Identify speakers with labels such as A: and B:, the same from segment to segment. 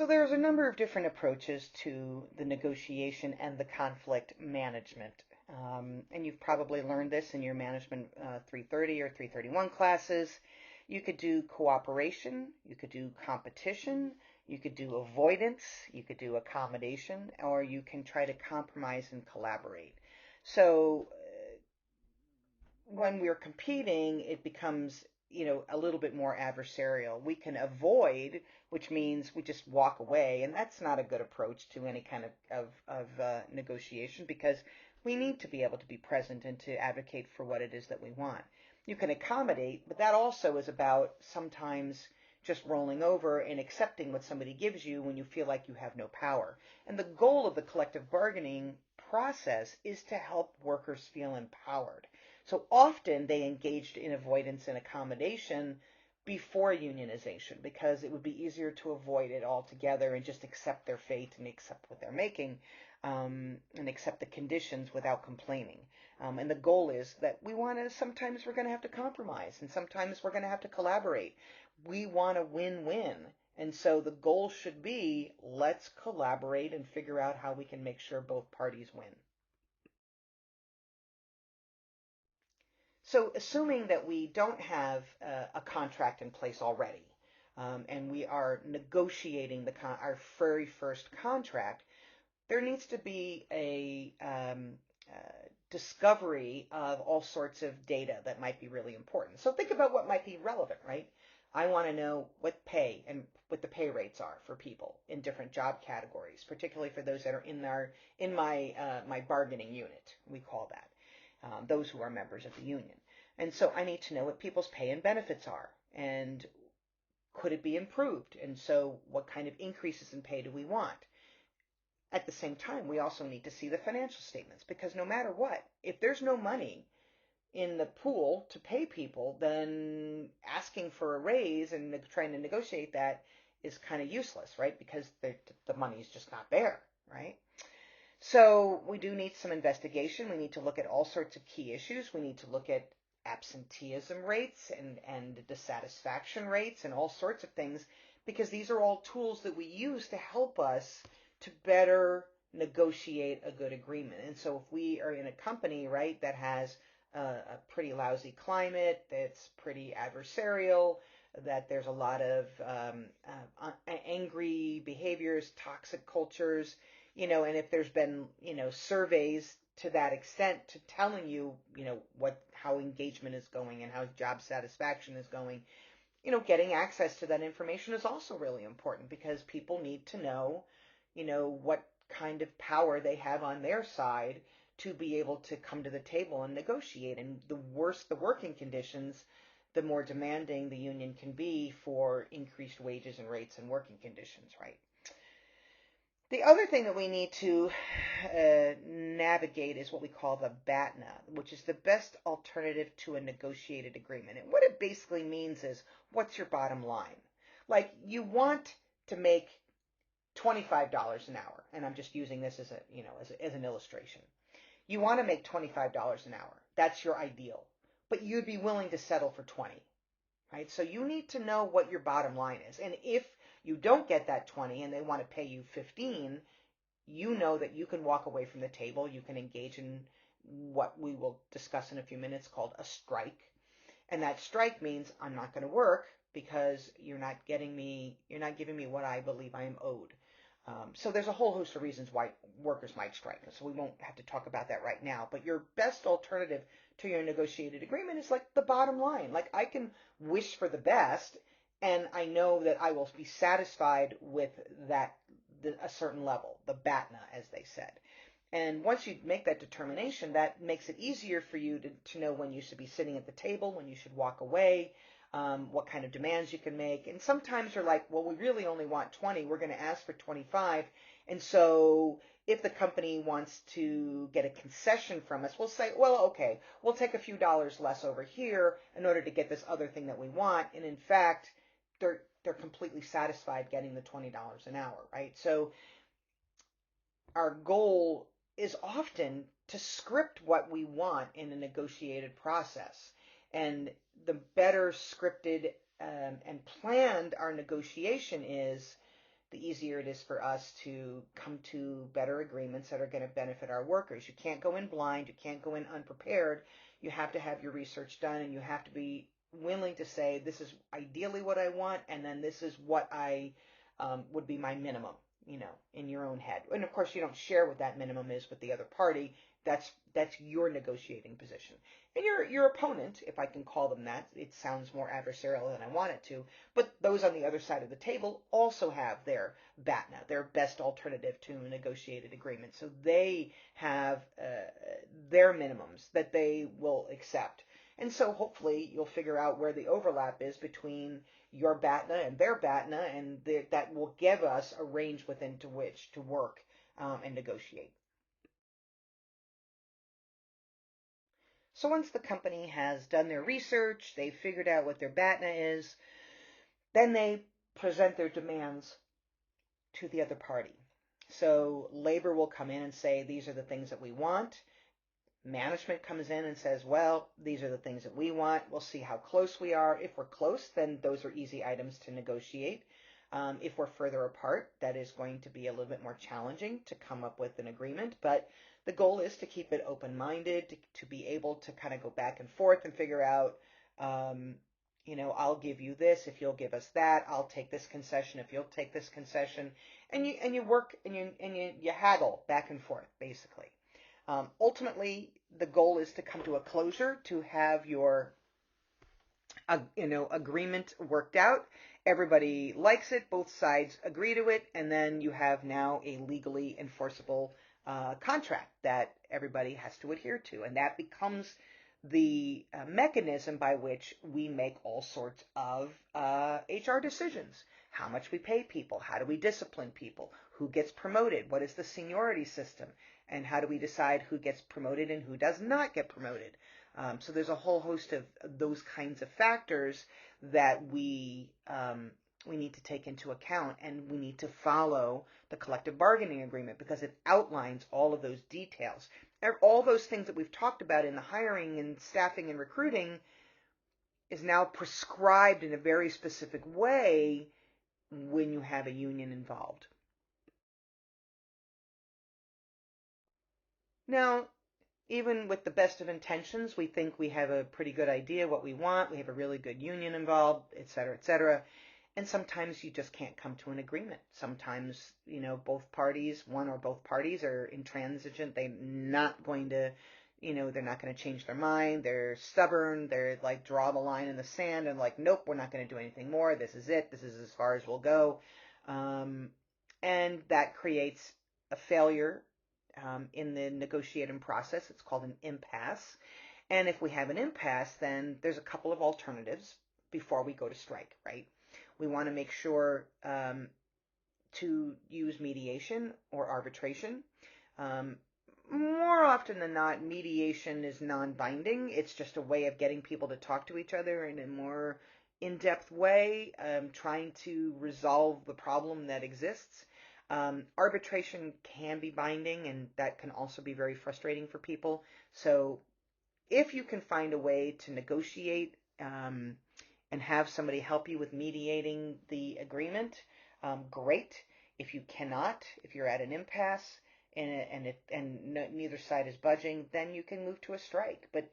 A: So there's a number of different approaches to the negotiation and the conflict management. And you've probably learned this in your Management 330 or 331 classes. You could do cooperation, you could do competition, you could do avoidance, you could do accommodation, or you can try to compromise and collaborate. So when we're competing, it becomes, a little bit more adversarial. We can avoid, which means we just walk away, and that's not a good approach to any kind of negotiation because we need to be able to be present and to advocate for what it is that we want. You can accommodate, but that also is about sometimes just rolling over and accepting what somebody gives you when you feel like you have no power. And the goal of the collective bargaining process is to help workers feel empowered. So often they engaged in avoidance and accommodation before unionization because it would be easier to avoid it altogether and just accept their fate and accept what they're making, and accept the conditions without complaining. And the goal is that sometimes we're going to have to compromise and sometimes we're going to have to collaborate. We want a win-win. And so the goal should be, let's collaborate and figure out how we can make sure both parties win. So, assuming that we don't have a contract in place already, and we are negotiating our very first contract, there needs to be a discovery of all sorts of data that might be really important. So, think about what might be relevant, right? I want to know what pay and what the pay rates are for people in different job categories, particularly for those that are in my bargaining unit. We call that those who are members of the union. And so I need to know what people's pay and benefits are, and could it be improved? And so what kind of increases in pay do we want? At the same time, we also need to see the financial statements because no matter what, if there's no money in the pool to pay people, then asking for a raise and trying to negotiate that is kind of useless, right? Because the money is just not there, right? So we do need some investigation. We need to look at all sorts of key issues. We need to look at absenteeism rates and dissatisfaction rates and all sorts of things because these are all tools that we use to help us to better negotiate a good agreement. And so if we are in a company, right, that has a pretty lousy climate, that's pretty adversarial, that there's a lot of angry behaviors, toxic cultures, and if there's been, surveys to that extent to telling you, how engagement is going and how job satisfaction is going, getting access to that information is also really important because people need to know, what kind of power they have on their side to be able to come to the table and negotiate. And the worse the working conditions, the more demanding the union can be for increased wages and rates and working conditions, right? The other thing that we need to navigate is what we call the BATNA, which is the best alternative to a negotiated agreement. And what it basically means is, what's your bottom line? Like, you want to make $25 an hour, and I'm just using this as an illustration. You want to make $25 an hour. That's your ideal. But you'd be willing to settle for 20, right? So you need to know what your bottom line is. And if you don't get that 20 and they want to pay you 15, you know that you can walk away from the table. You can engage in what we will discuss in a few minutes called a strike. And that strike means I'm not going to work because you're not giving me what I believe I am owed. So there's a whole host of reasons why workers might strike. So we won't have to talk about that right now. But your best alternative to your negotiated agreement is like the bottom line. Like, I can wish for the best, and I know that I will be satisfied with that, a certain level, the BATNA, as they said. And once you make that determination, that makes it easier for you to know when you should be sitting at the table, when you should walk away, what kind of demands you can make. And sometimes you're like, well, we really only want 20. We're going to ask for 25. And so if the company wants to get a concession from us, we'll say, well, okay, we'll take a few dollars less over here in order to get this other thing that we want. And in fact, they're completely satisfied getting the $20 an hour, right? So our goal is often to script what we want in a negotiated process. And the better scripted and planned our negotiation is, the easier it is for us to come to better agreements that are going to benefit our workers. You can't go in blind, you can't go in unprepared. You have to have your research done, and you have to be willing to say, this is ideally what I want, and then this is what I would be my minimum, in your own head. And of course, you don't share what that minimum is with the other party. That's your negotiating position. And your opponent, if I can call them that, it sounds more adversarial than I want it to, but those on the other side of the table also have their BATNA, their best alternative to a negotiated agreement. So they have their minimums that they will accept. And so hopefully you'll figure out where the overlap is between your BATNA and their BATNA, and that will give us a range within to which to work and negotiate. So once the company has done their research, they've figured out what their BATNA is, then they present their demands to the other party. So labor will come in and say, these are the things that we want. Management comes in and says, well, these are the things that we want. We'll see how close we are. If we're close, then those are easy items to negotiate. If we're further apart, that is going to be a little bit more challenging to come up with an agreement. But the goal is to keep it open-minded, to be able to kind of go back and forth and figure out, I'll give you this if you'll give us that. I'll take this concession if you'll take this concession, and you work and you haggle back and forth basically. Ultimately, the goal is to come to a closure, to have your agreement worked out. Everybody likes it, both sides agree to it, and then you have now a legally enforceable contract that everybody has to adhere to, and that becomes the mechanism by which we make all sorts of HR decisions. How much we pay people, how do we discipline people, who gets promoted, what is the seniority system, and how do we decide who gets promoted and who does not get promoted. So there's a whole host of those kinds of factors that we need to take into account, and we need to follow the collective bargaining agreement because it outlines all of those details. All those things that we've talked about in the hiring and staffing and recruiting is now prescribed in a very specific way when you have a union involved. Now, even with the best of intentions, we think we have a pretty good idea what we want. We have a really good union involved, et cetera, et cetera. And sometimes you just can't come to an agreement. Sometimes, both parties, one or both parties are intransigent. They're not going to, they're not going to change their mind. They're stubborn. They're like, draw the line in the sand and like, nope, we're not going to do anything more. This is it. This is as far as we'll go. And that creates a failure in the negotiating process. It's called an impasse. And if we have an impasse, then there's a couple of alternatives before we go to strike, right? We want to make sure to use mediation or arbitration. More often than not, mediation is non-binding. It's just a way of getting people to talk to each other in a more in-depth way, trying to resolve the problem that exists. Arbitration can be binding, and that can also be very frustrating for people. So if you can find a way to negotiate and have somebody help you with mediating the agreement, great. If you cannot, if you're at an impasse and neither side is budging, then you can move to a strike. But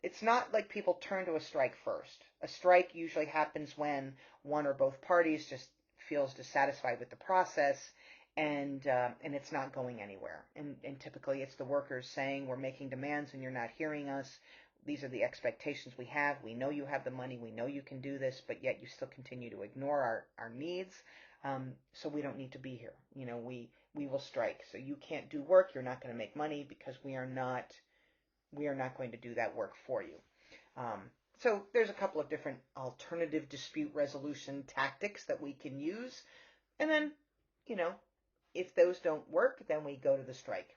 A: it's not like people turn to a strike first. A strike usually happens when one or both parties just feels dissatisfied with the process, and it's not going anywhere. And typically it's the workers saying, we're making demands and you're not hearing us. These are the expectations we have. We know you have the money. We know you can do this, but yet you still continue to ignore our needs. So we don't need to be here. We will strike. So you can't do work. You're not going to make money because we are not going to do that work for you. So there's a couple of different alternative dispute resolution tactics that we can use. And then, if those don't work, then we go to the strike.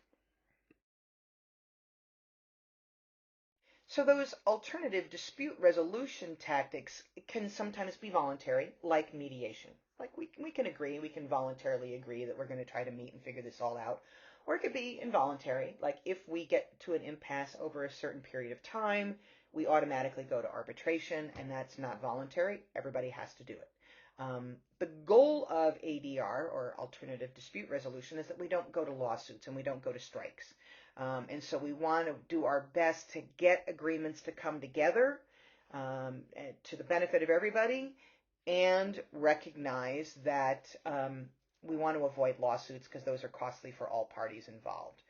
A: So those alternative dispute resolution tactics can sometimes be voluntary, like mediation. Like we can agree, we can voluntarily agree that we're going to try to meet and figure this all out. Or it could be involuntary, like if we get to an impasse over a certain period of time, we automatically go to arbitration, and that's not voluntary. Everybody has to do it. The goal of ADR, or alternative dispute resolution, is that we don't go to lawsuits and we don't go to strikes. And so we want to do our best to get agreements to come together to the benefit of everybody, and recognize that we want to avoid lawsuits because those are costly for all parties involved.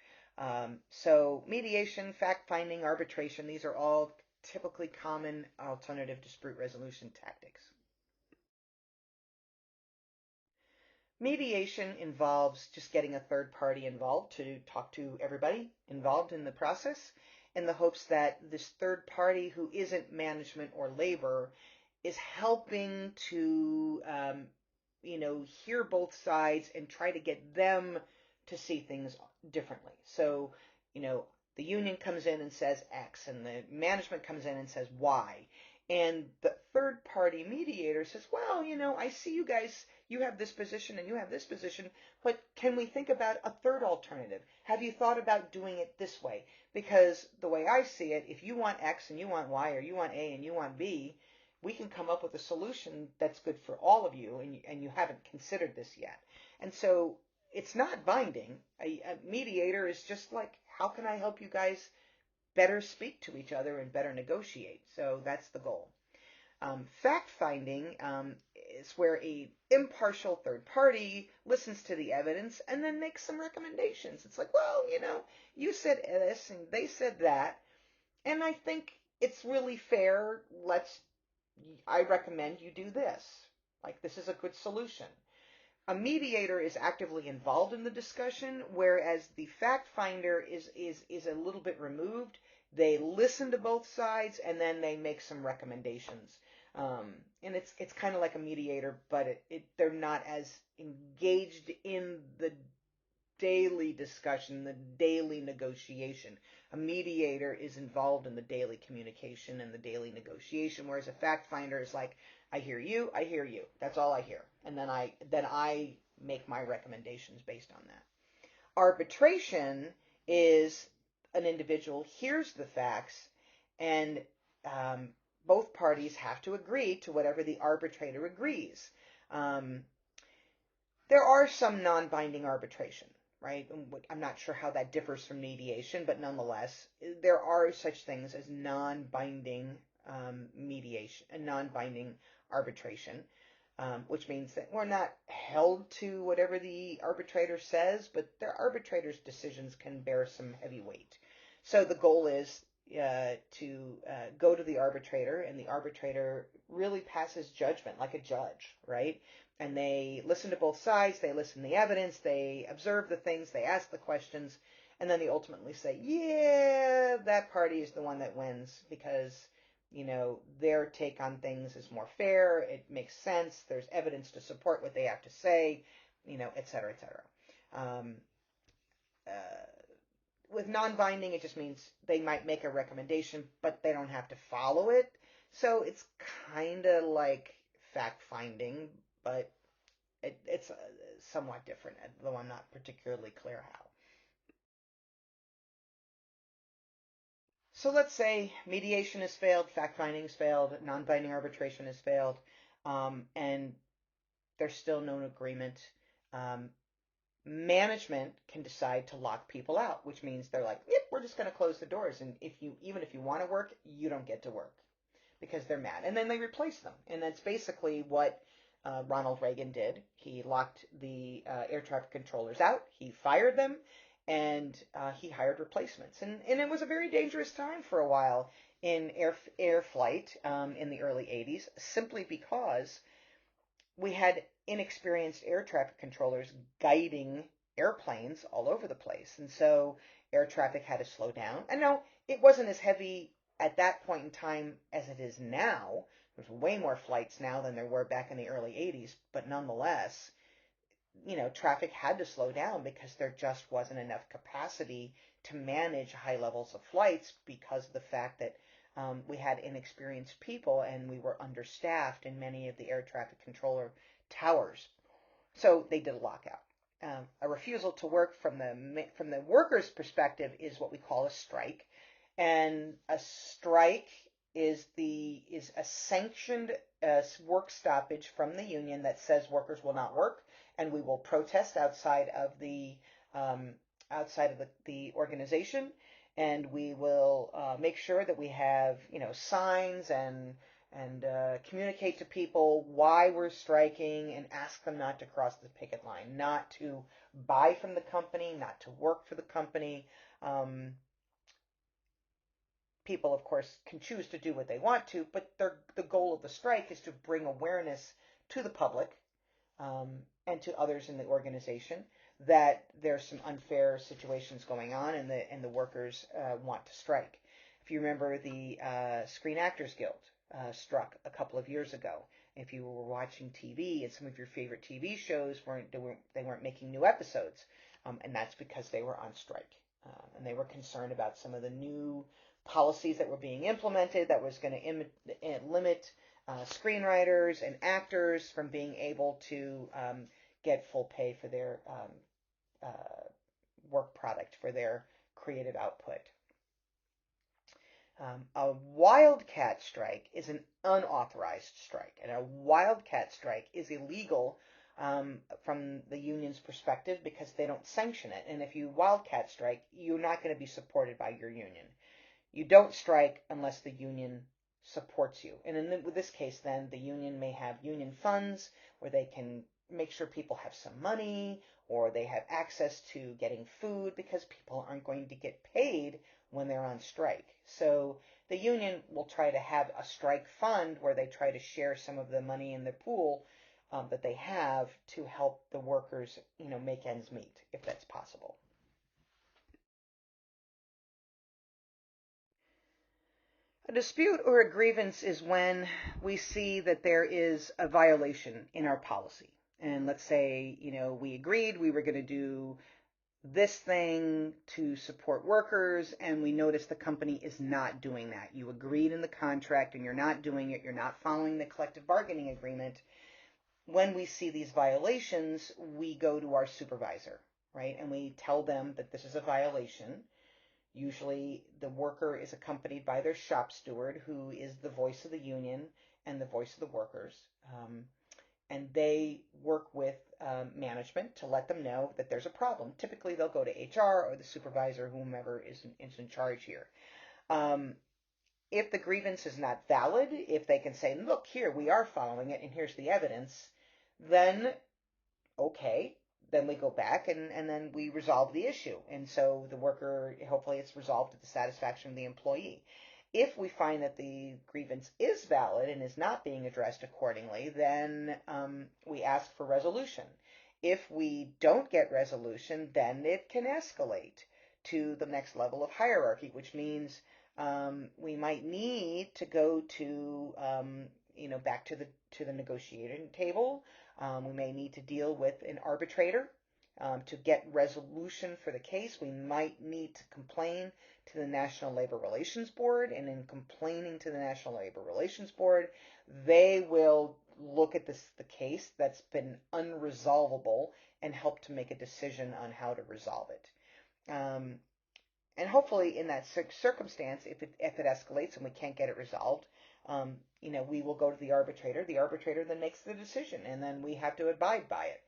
A: So mediation, fact-finding, arbitration, these are all typically common alternative dispute resolution tactics. Mediation involves just getting a third party involved to talk to everybody involved in the process, in the hopes that this third party, who isn't management or labor, is helping to hear both sides and try to get them to see things differently. So, the union comes in and says X, and the management comes in and says Y. And the third party mediator says, well, I see you guys, you have this position and you have this position, but can we think about a third alternative? Have you thought about doing it this way? Because the way I see it, if you want X and you want Y, or you want A and you want B, we can come up with a solution that's good for all of you, and you haven't considered this yet. And so it's not binding. A mediator is just like, how can I help you guys better speak to each other and better negotiate? So that's the goal. Fact-finding is where a impartial third party listens to the evidence and then makes some recommendations. It's like, well, you said this and they said that, and I think it's really fair. I recommend you do this. Like, this is a good solution. A mediator is actively involved in the discussion, whereas the fact finder is a little bit removed. They listen to both sides and then they make some recommendations. And it's kind of like a mediator, but they're not as engaged in the daily discussion, the daily negotiation. A mediator is involved in the daily communication and the daily negotiation, whereas a fact finder is like, I hear you, I hear you. That's all I hear. And then I make my recommendations based on that. Arbitration is an individual hears the facts, and both parties have to agree to whatever the arbitrator agrees. There are some non-binding arbitration, right? I'm not sure how that differs from mediation, but nonetheless, there are such things as non-binding mediation and non-binding arbitration, which means that we're not held to whatever the arbitrator says, but the arbitrator's decisions can bear some heavy weight. So the goal is to go to the arbitrator, and the arbitrator really passes judgment like a judge, right? And they listen to both sides, they listen to the evidence, they observe the things, they ask the questions, and then they ultimately say, yeah, that party is the one that wins because, their take on things is more fair, it makes sense, there's evidence to support what they have to say, et cetera, et cetera. With non-binding, it just means they might make a recommendation, but they don't have to follow it. So it's kind of like fact-finding, but it's somewhat different, though I'm not particularly clear how. So let's say mediation has failed, fact-finding has failed, non-binding arbitration has failed, and there's still no agreement. Management can decide to lock people out, which means they're like, yep, we're just going to close the doors, and even if you want to work, you don't get to work because they're mad, and then they replace them. And that's basically what Ronald Reagan did. He locked the air traffic controllers out, he fired them, and he hired replacements. And it was a very dangerous time for a while in air flight in the early 80s, simply because we had inexperienced air traffic controllers guiding airplanes all over the place. And so air traffic had to slow down. And no, it wasn't as heavy at that point in time as it is now. There's way more flights now than there were back in the early 80s. But nonetheless, traffic had to slow down because there just wasn't enough capacity to manage high levels of flights because of the fact that we had inexperienced people and we were understaffed in many of the air traffic controller towers. So they did a lockout. A refusal to work from the workers' perspective is what we call a strike. And a strike is a sanctioned work stoppage from the union that says workers will not work, and we will protest um, outside of the organization, and we will make sure that we have signs and communicate to people why we're striking and ask them not to cross the picket line, not to buy from the company, not to work for the company. Um, People, of course, can choose to do what they want to, but the goal of the strike is to bring awareness to the public and to others in the organization that there's some unfair situations going on, and the workers want to strike. If you remember, the Screen Actors Guild struck a couple of years ago. If you were watching TV and some of your favorite TV shows weren't making new episodes, and that's because they were on strike, and they were concerned about some of the new policies that were being implemented that was going to limit screenwriters and actors from being able to get full pay for their work product, for their creative output. A wildcat strike is an unauthorized strike, and a wildcat strike is illegal from the union's perspective because they don't sanction it. And if you wildcat strike, you're not going to be supported by your union. You don't strike unless the union supports you. And in this case, then, the union may have union funds where they can make sure people have some money, or they have access to getting food, because people aren't going to get paid when they're on strike. So the union will try to have a strike fund where they try to share some of the money in the pool that they have to help the workers, make ends meet, if that's possible. A dispute or a grievance is when we see that there is a violation in our policy. And let's say, we agreed we were going to do this thing to support workers, and we notice the company is not doing that. You agreed in the contract and you're not doing it. You're not following the collective bargaining agreement. When we see these violations, we go to our supervisor, right? And we tell them that this is a violation. Usually the worker is accompanied by their shop steward, who is the voice of the union and the voice of the workers. And they work with management to let them know that there's a problem. Typically, they'll go to HR or the supervisor, whomever is in charge here. Um, if the grievance is not valid, if they can say, look, here, we are following it, and here's the evidence, then okay, then we go back and then we resolve the issue. And so the worker, hopefully it's resolved to the satisfaction of the employee. If we find that the grievance is valid and is not being addressed accordingly, then we ask for resolution. If we don't get resolution, then it can escalate to the next level of hierarchy, which means we might need to go to back to the negotiating table. We may need to deal with an arbitrator to get resolution for the case. We might need to complain to the National Labor Relations Board, and in complaining to the National Labor Relations Board, they will look at the case that's been unresolvable and help to make a decision on how to resolve it. And hopefully, in that circumstance, if it escalates and we can't get it resolved, we will go to the arbitrator. The arbitrator then makes the decision, and then we have to abide by it,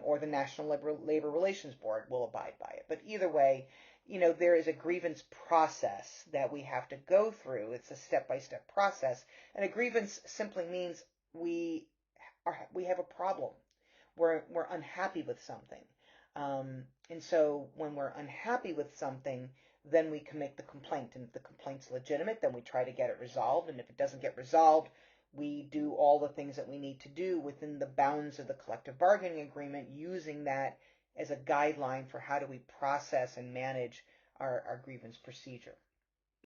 A: or the National Labor Relations Board will abide by it. But either way, there is a grievance process that we have to go through. It's a step-by-step process, and a grievance simply means we have a problem. We're unhappy with something. And so when we're unhappy with something, then we can make the complaint. And if the complaint's legitimate, then we try to get it resolved. And if it doesn't get resolved, we do all the things that we need to do within the bounds of the collective bargaining agreement, using that as a guideline for how do we process and manage our grievance procedure.